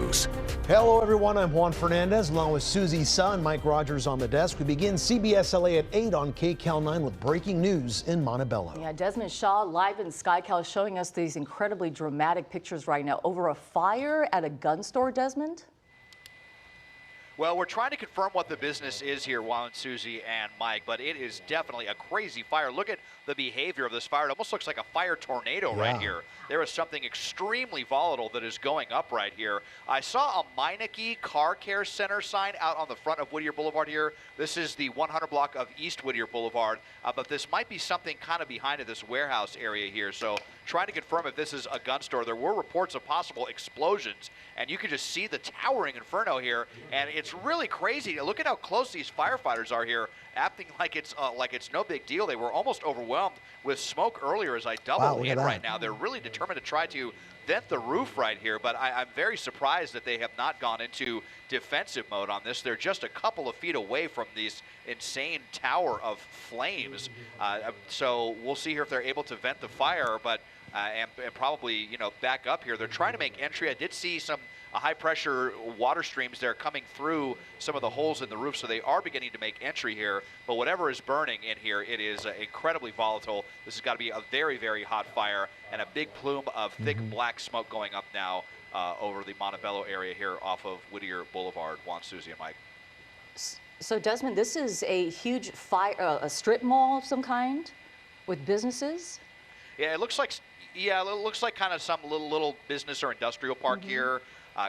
news. Hello, everyone. I'm Juan Fernandez, along with Susie Sa and Mike Rogers on the desk. We begin CBS LA at 8 on KCAL 9 with breaking news in Montebello. Yeah, Desmond Shaw live in SkyCal showing us these incredibly dramatic pictures right now over a fire at a gun store, Desmond? Well, we're trying to confirm what the business is here, Juan, Susie, and Mike, but it is definitely a crazy fire. Look at the behavior of this fire. It almost looks like a fire tornado right here. There is something extremely volatile that is going up right here. I saw a Meineke Car Care Center sign out on the front of Whittier Boulevard here. This is the 100 block of East Whittier Boulevard, but this might be something kind of behind it, this warehouse area here. So trying to confirm if this is a gun store. There were reports of possible explosions, and you can just see the towering inferno here, and it's really crazy. Look at how close these firefighters are here, acting like it's no big deal. They were almost overwhelmed with smoke earlier as I double in right now. They're really determined to try to vent the roof right here, but I'm very surprised that they have not gone into defensive mode on this. They're just a couple of feet away from this insane tower of flames. So we'll see here if they're able to vent the fire, but and probably, back up here. They're trying to make entry. I did see some high pressure water streams there coming through some of the holes in the roof, so they are beginning to make entry here. But whatever is burning in here, it is incredibly volatile. This has got to be a very, very hot fire, and a big plume of thick black smoke going up now over the Montebello area here off of Whittier Boulevard. Juan, Susie, and Mike. So Desmond, this is a huge fire, a strip mall of some kind with businesses? Yeah, it looks like kind of some little business or industrial park here.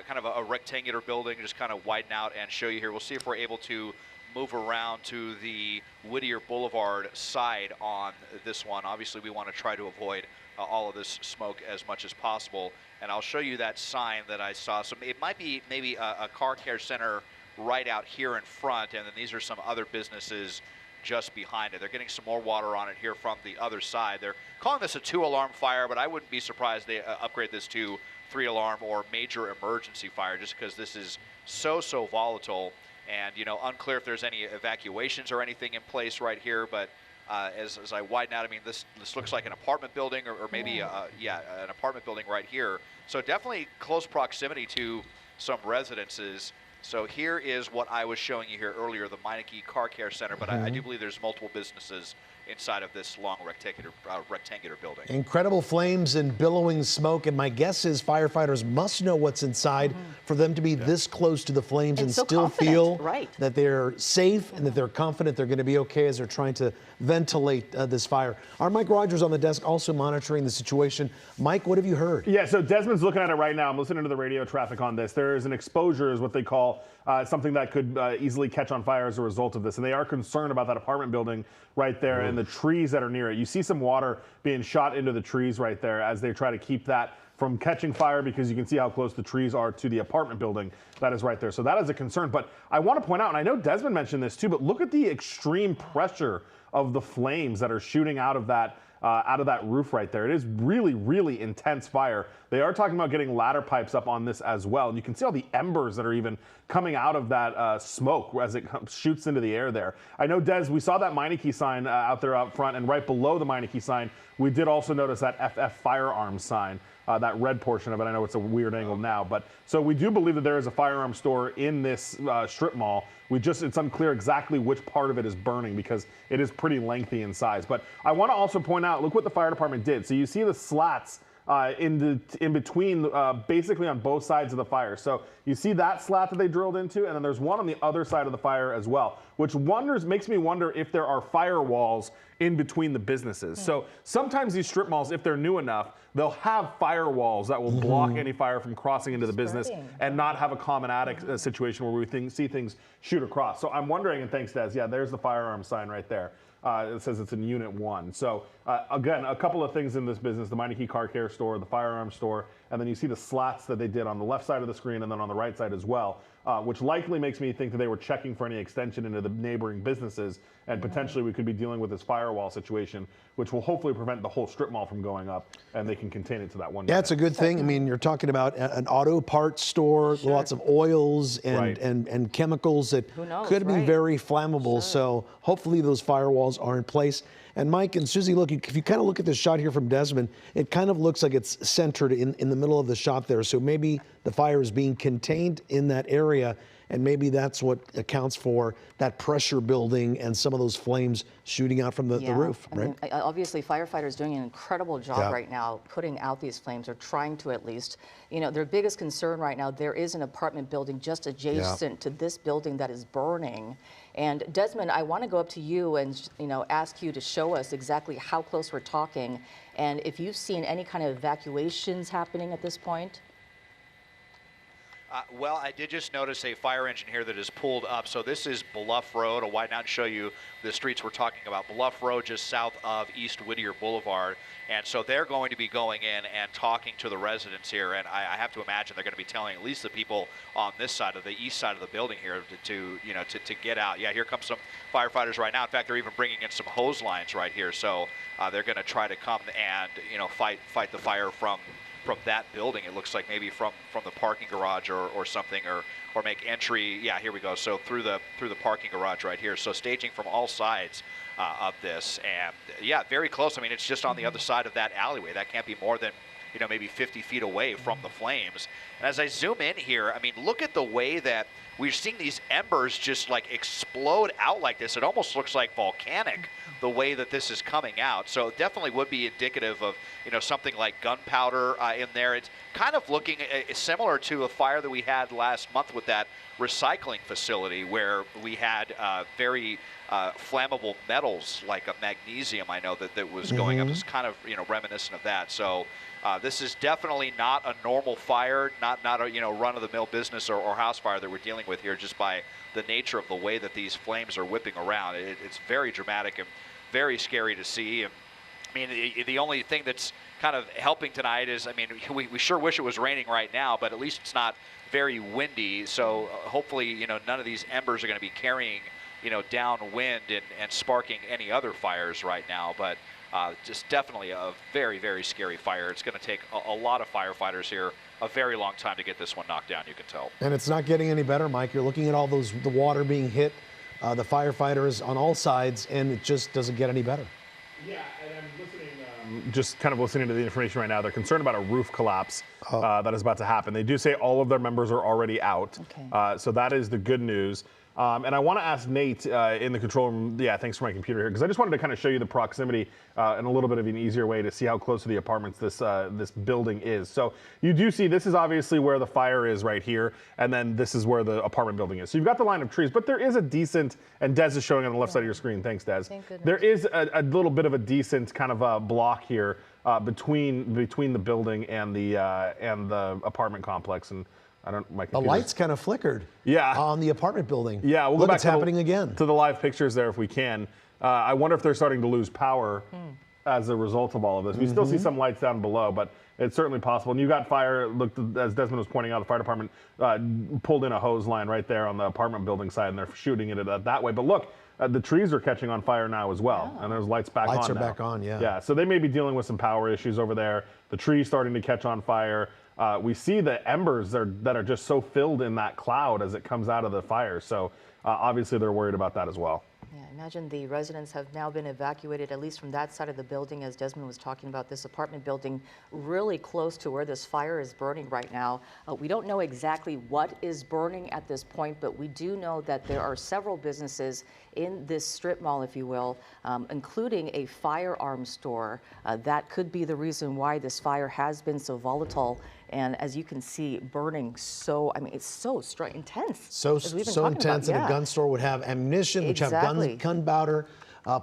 Kind of a rectangular building, just kind of widen out and show you here. We'll see if we're able to move around to the Whittier Boulevard side on this one. Obviously, we want to try to avoid all of this smoke as much as possible. And I'll show you that sign that I saw. So it might be maybe a car care center right out here in front, and then these are some other businesses just behind it. They're getting some more water on it here from the other side. They're calling this a 2-alarm fire, but I wouldn't be surprised they upgrade this to 3-alarm or major emergency fire, just because this is so volatile, and unclear if there's any evacuations or anything in place right here. But as I widen out, I mean, this looks like an apartment building, or maybe an apartment building right here. So definitely close proximity to some residences. So here is what I was showing you here earlier, the Meineke Car Care Center, but I do believe there's multiple businesses inside of this long rectangular building. Incredible flames and billowing smoke, and my guess is firefighters must know what's inside for them to be this close to the flames and so still confident, feel that they're safe and that they're confident they're going to be okay as they're trying to ventilate this fire. Our Mike Rogers on the desk also monitoring the situation. Mike, what have you heard? Yeah, so Desmond's looking at it right now. I'm listening to the radio traffic on this. There is an exposure, is what they call something that could easily catch on fire as a result of this. And they are concerned about that apartment building right there and the trees that are near it. You see some water being shot into the trees right there as they try to keep that from catching fire, because you can see how close the trees are to the apartment building that is right there. So that is a concern. But I want to point out, and I know Desmond mentioned this too, but look at the extreme pressure of the flames that are shooting out of that roof right there. It is really, really intense fire. They are talking about getting ladder pipes up on this as well. And you can see all the embers that are even coming out of that smoke as it shoots into the air there. I know, Des, we saw that Meineke sign out there out front, and right below the Meineke sign, we did also notice that FF Firearms sign. That red portion of it. I know it's a weird angle now, but so we do believe that there is a firearm store in this strip mall. It's unclear exactly which part of it is burning, because it is pretty lengthy in size. But I want to also point out, look what the fire department did. So you see the slats in between, basically on both sides of the fire. So you see that slat that they drilled into, and then there's one on the other side of the fire as well, which makes me wonder if there are firewalls in between the businesses. So sometimes these strip malls, if they're new enough, they'll have firewalls that will block any fire from crossing into the business and not have a common attic situation where we see things shoot across. So I'm wondering, and thanks, Des, yeah, there's the firearm sign right there. It says it's in Unit 1. So again, a couple of things in this business: the Meineke Car Care store, the firearm store, and then you see the slats that they did on the left side of the screen and then on the right side as well, which likely makes me think that they were checking for any extension into the neighboring businesses, and potentially we could be dealing with this firewall situation, which will hopefully prevent the whole strip mall from going up, and they can contain it to that one. Yeah, it's a good thing. I mean, you're talking about an auto parts store, lots of oils and chemicals that could be very flammable. So hopefully those firewalls are in place. And Mike and Susie, look, if you kind of look at this shot here from Desmond, it kind of looks like it's centered in the middle of the shot there. So maybe the fire is being contained in that area. And maybe that's what accounts for that pressure building and some of those flames shooting out from the roof, right? I mean, obviously, firefighters doing an incredible job right now putting out these flames, or trying to at least. You know, their biggest concern right now, there is an apartment building just adjacent to this building that is burning. And Desmond, I want to go up to you and, you know, ask you to show us exactly how close we're talking, and if you've seen any kind of evacuations happening at this point. Well, I did just notice a fire engine here that is pulled up. So this is Bluff Road. I'll widen out and show you the streets we're talking about. Bluff Road, just south of East Whittier Boulevard. And so they're going to be going in and talking to the residents here. And I have to imagine they're going to be telling at least the people on this side of the east side of the building here to get out. Yeah, here comes some firefighters right now. In fact, they're even bringing in some hose lines right here. So they're going to try to come and, you know, fight the fire from that building. It looks like maybe from the parking garage or something, or make entry. Yeah, here we go. So through the parking garage right here. So staging from all sides of this, and yeah, very close. I mean, it's just on the other side of that alleyway. That can't be more than, you know, maybe 50 feet away from the flames. And as I zoom in here, I mean, look at the way that we're seeing these embers just like explode out like this. It almost looks like volcanic, the way that this is coming out. So it definitely would be indicative of, you know, something like gunpowder in there. It's kind of looking similar to a fire that we had last month with that recycling facility, where we had very flammable metals like a magnesium, I know that was going up. It's kind of, you know, reminiscent of that. So this is definitely not a normal fire, not a, you know, run-of-the-mill business or house fire that we're dealing with here, just by the nature of the way that these flames are whipping around. It's very dramatic and very scary to see. And I mean, the only thing that's kind of helping tonight is, I mean, we sure wish it was raining right now, but at least it's not very windy. So hopefully, you know, none of these embers are going to be carrying, you know, downwind and sparking any other fires right now. But just definitely a very, very scary fire. It's going to take a lot of firefighters here a very long time to get this one knocked down, you can tell. And it's not getting any better, Mike. You're looking at all the water being hit, the firefighters on all sides, and it just doesn't get any better. Yeah, and I'm listening, just kind of listening to the information right now. They're concerned about a roof collapse that is about to happen. They do say all of their members are already out. Okay. So that is the good news. And I want to ask Nate in the control room. Yeah, thanks for my computer here, because I just wanted to kind of show you the proximity and a little bit of an easier way to see how close to the apartments this building is. So you do see this is obviously where the fire is right here, and then this is where the apartment building is. So you've got the line of trees, but there is a decent, and Des is showing on the left side of your screen. Thanks, Des. Thank goodness. There is a little bit of a decent kind of a block here between the building and the apartment complex. And the lights kind of flickered. Yeah. On the apartment building. Yeah, we'll Look, go back it's happening again. To the live pictures there if we can. I wonder if they're starting to lose power as a result of all of this. We still see some lights down below, but it's certainly possible. And you got fire, look, as Desmond was pointing out, the fire department pulled in a hose line right there on the apartment building side, and they're shooting it that way. But look, the trees are catching on fire now as well, and there's lights back on now. Lights are back on, yeah. Yeah, so they may be dealing with some power issues over there. The trees starting to catch on fire. We see the embers that are just so filled in that cloud as it comes out of the fire. So obviously they're worried about that as well. Yeah, imagine the residents have now been evacuated, at least from that side of the building, as Desmond was talking about, this apartment building really close to where this fire is burning right now. We don't know exactly what is burning at this point, but we do know that there are several businesses in this strip mall, if you will, including a firearms store. That could be the reason why this fire has been so volatile. And as you can see, burning so, I mean, it's so intense. So intense that a gun store would have ammunition, which have gunpowder,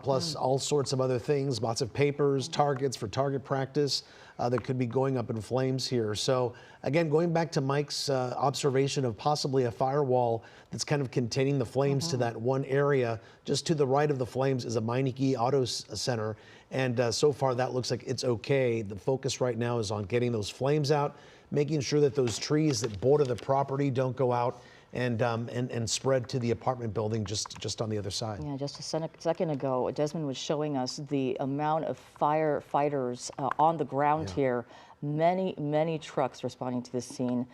plus all sorts of other things, lots of papers, targets for target practice that could be going up in flames here. So again, going back to Mike's observation of possibly a firewall that's kind of containing the flames to that one area. Just to the right of the flames is a Meineke Auto Center. And so far that looks like it's okay. The focus right now is on getting those flames out, making sure that those trees that border the property don't go out and spread to the apartment building just on the other side. Yeah, just a second ago, Desmond was showing us the amount of firefighters on the ground here. Many trucks responding to this scene.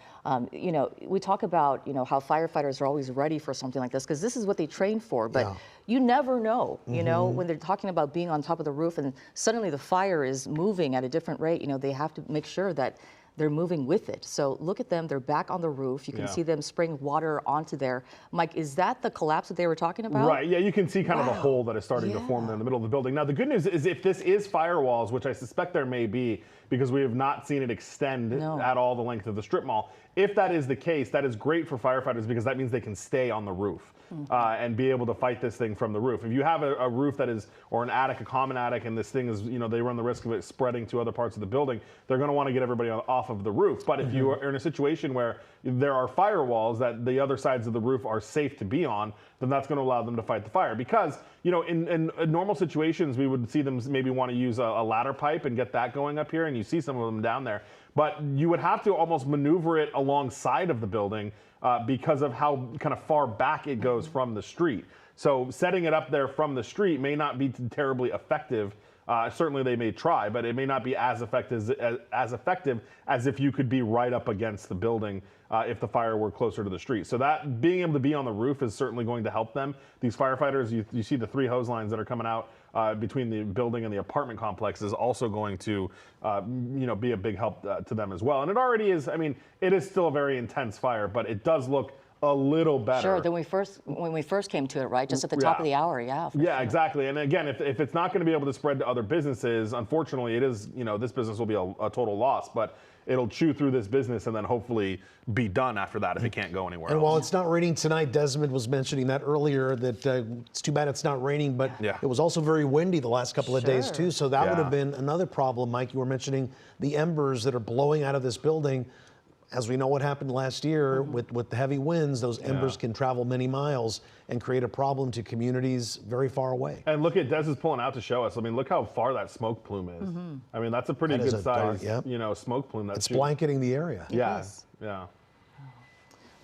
You know, we talk about, you know, how firefighters are always ready for something like this because this is what they train for, but you never know, you know, when they're talking about being on top of the roof and suddenly the fire is moving at a different rate, you know, they have to make sure that they're moving with it. So look at them, they're back on the roof. You can see them spraying water onto there. Mike, is that the collapse that they were talking about? Right, yeah, you can see kind of a hole that is starting to form there in the middle of the building. Now, the good news is if this is firewalls, which I suspect there may be, because we have not seen it extend at all the length of the strip mall, if that is the case, that is great for firefighters because that means they can stay on the roof and be able to fight this thing from the roof. If you have a roof that is, or an attic, a common attic, and this thing is, you know, they run the risk of it spreading to other parts of the building, they're going to want to get everybody off of the roof. But if you are in a situation where there are firewalls that the other sides of the roof are safe to be on, then that's going to allow them to fight the fire. Because, you know, in normal situations, we would see them maybe want to use a ladder pipe and get that going up here, and you see some of them down there. But you would have to almost maneuver it alongside of the building because of how kind of far back it goes from the street. So setting it up there from the street may not be terribly effective. Certainly they may try, but it may not be as effective as if you could be right up against the building if the fire were closer to the street. So that being able to be on the roof is certainly going to help them. These firefighters, you see the 3 hose lines that are coming out between the building and the apartment complex is also going to you know, be a big help to them as well. And it already is, I mean, it is still a very intense fire, but it does look a little better. Sure, than when we first came to it, right? Just at the top of the hour, yeah. Yeah, sure. Exactly. And again, if it's not going to be able to spread to other businesses, unfortunately, it is, you know, this business will be a total loss, but it'll chew through this business and then hopefully be done after that if it can't go anywhere else. While it's not raining tonight, Desmond was mentioning that earlier, that it's too bad it's not raining, but it was also very windy the last couple of days too, so that would have been another problem. Mike, you were mentioning the embers that are blowing out of this building. As we know what happened last year with the heavy winds, those embers can travel many miles and create a problem to communities very far away. And look at Des is pulling out to show us. I mean, look how far that smoke plume is. I mean, that's a pretty good size, you know, smoke plume. It's blanketing the area. Yeah, yeah.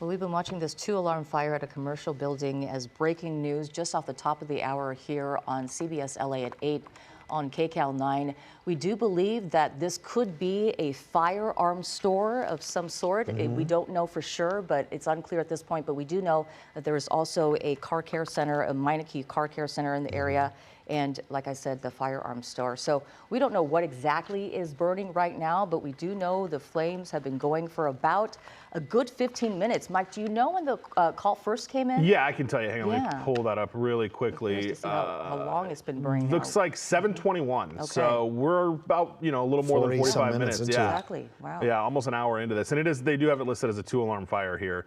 Well, we've been watching this 2-alarm fire at a commercial building as breaking news just off the top of the hour here on CBS LA at 8 on KCAL 9. We do believe that this could be a firearm store of some sort. We don't know for sure, but it's unclear at this point. But we do know that there is also a car care center, a Meineke car care center in the area. And like I said, the firearm store. So we don't know what exactly is burning right now, but we do know the flames have been going for about a good 15 minutes. Mike, do you know when the call first came in? Yeah, I can tell you. Hang on, let me pull that up really quickly. To see how long it's been burning. Looks like 7:21. So we're about, you know, a little more than 45 minutes. Exactly. Wow. Yeah, almost an hour into this. And it is, they do have it listed as a 2-alarm fire here.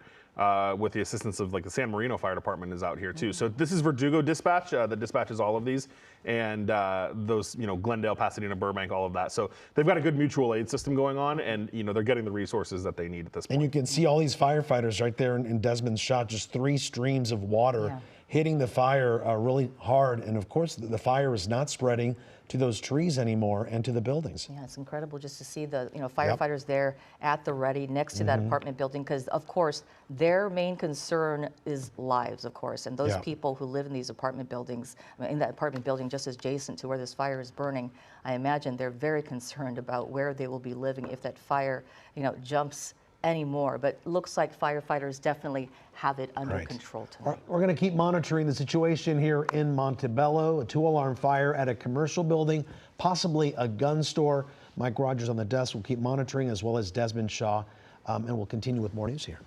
With the assistance of like the San Marino Fire Department is out here too. So this is Verdugo Dispatch that dispatches all of these, and those, you know, Glendale, Pasadena, Burbank, all of that. So they've got a good mutual aid system going on, and you know, they're getting the resources that they need at this point. And you can see all these firefighters right there in Desmond's shot, just 3 streams of water hitting the fire really hard. And of course, the fire is not spreading to those trees anymore and to the buildings. Yeah, it's incredible just to see the, you know, firefighters there at the ready next to that apartment building, because of course their main concern is lives, of course, and those people who live in these apartment buildings, in that apartment building just adjacent to where this fire is burning, I imagine they're very concerned about where they will be living if that fire, you know, jumps anymore. But looks like firefighters definitely have it under control tonight. We're going to keep monitoring the situation here in Montebello, a 2-alarm fire at a commercial building, possibly a gun store. Mike Rogers on the desk will keep monitoring, as well as Desmond Shaw, and we'll continue with more news here.